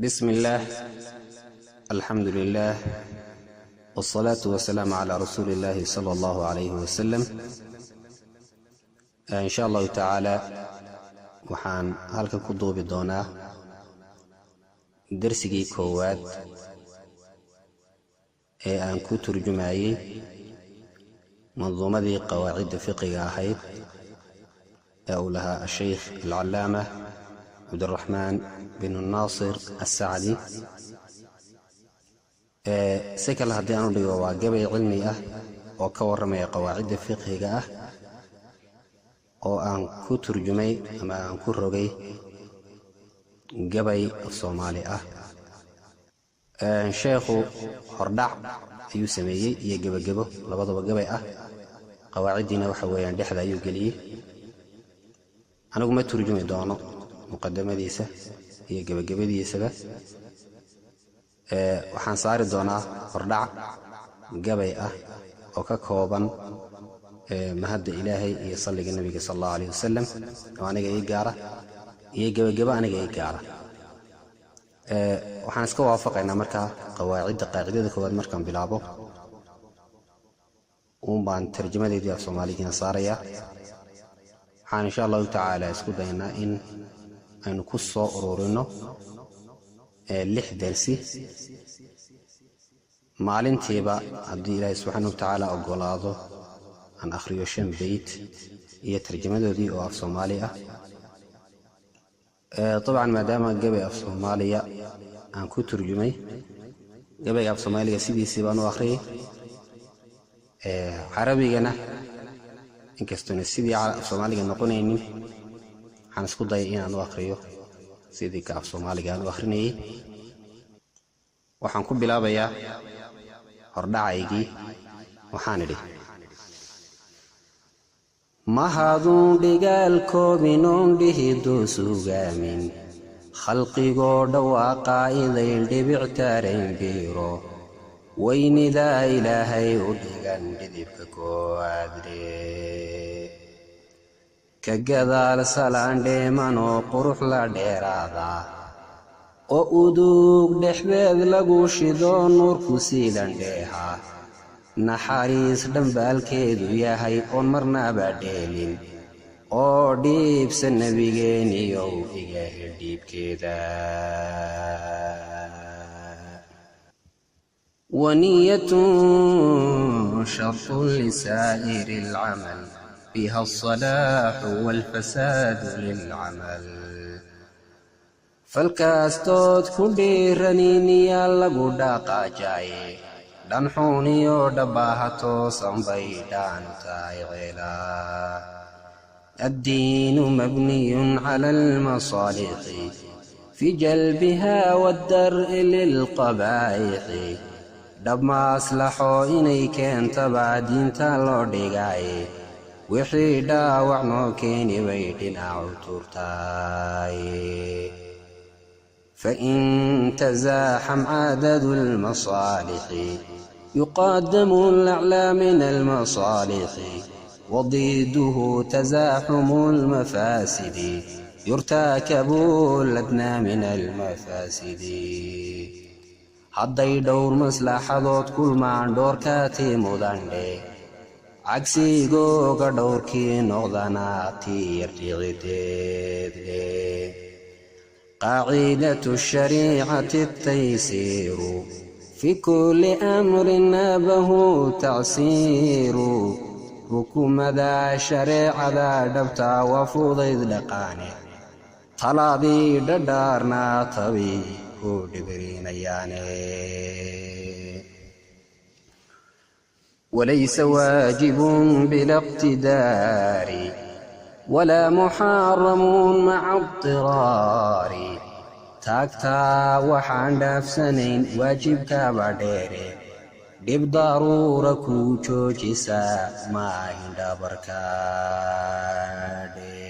بسم الله الحمد لله والصلاة والسلام على رسول الله صلى الله عليه وسلم. إن شاء الله تعالى وحان هلك كدوب دونا درسي كواد أن كتر جمعي منظومة قواعد فقهية أحيد أولها الشيخ العلامة عبد الرحمن بن الناصر السعدي. سكل هديانو ديو واجبي علمي oo ka waramaya qawaacid fiqhiga oo aan ku turjumay ama aan ku rogay gabay Soomaali sheekhu hordhac ayuu sameeyay iyo gabagabo labadaba gabay qawaacidina waxa weeyaan dhexda ayuu galiyay. anigu ma turjumi doono muqaddamadiisa iyo gabagabadiisaba. waxaan saari doonaa hordhac gabay oo ka kooban mahadda Ilaahay iyo salliga Nabiga sallallahu alayhi wasallam oo aniga ii gaara iyo gabagaba aniga ii gaara. waxaan iska waafaqaynaa markaa qaacidada koowaad markaan bilaabo baan tarjumadeedii af Soomaaliga saaraya. waxaan insha Allah taala isku daynaa in aynu ku soo ururino 6 darsi maalintiiba haddii Ilaahay subxaanahu wa tacaala ogolaado aan akhriyo 5 bayt iyo tarjumadoodii oo af Soomaali طبعا maadaama gabay af Soomaaliya aan ku turjumay gabay af Soomaaliga sidiisii baan u akhriyay. carabigana inkastoo sidii af Soomaaliga noqonaynin waxaan isku dayay inaan u akhriyo sidii ka af Soomaaliga aan u akhrinayay. waxaan ku bilaabayaa hordhacaygii. waxaan idhi mahadun dhigaalkoobinoon dhihidu sugaamin khalqigoo dhawaaqaa idayn dhibictaarayn biiro weynidaa ilaahay u dhigan dhidibka koowaadre ka gadaal salaan dheemanoo qurux la dheeraada oo udug dhexdeed lagu shido nuurku siilan dheeha naxariis dhambaalkeedu yahay oon marnaba dheelin oo dhiibsa nabigeeniyow iga hildhiibkeeda. waniyatun shartun lisaa'iri alcamal fiha alsalaaxu walfasaadu lilcamal falkaastood ku dhiiraniiniyaa lagu dhaqaajaye dhanxuuniyo dhabbaaha toosan bay dhaanu tahay ceelaa. addiinu mabniyun cala almasaalixi fi jalbihaa waddar'i lilqabaa'ixi dhab maaslaxo inay keentaba diinta loo dhigaye wixii dhaawac noo keeni bay dhinacu turtaay. فإن تزاحم عدد المصالح يقدم الأعلى من المصالح وضده تزاحم المفاسد يرتكب الأدنى من المفاسد. hadday dhowr maslaxadood kulmaan dhoorkaati mudandhe cagsigooga dhowrkii noqdana tiir dhiqideedle. قاعدة الشريعة التيسير في كل أمر نابه تعسير حكم ذا شريعة ذا دبتا وفوضي دقاني طلابي ددارنا طبي ودبرين ياني. وليس واجب بلا اقتدار ولا محرم مع اضطرار taagtaa waxaan dhaafsanayn waajibka badheere dhib daruura ku joojisa maahin dhabarkaadhe.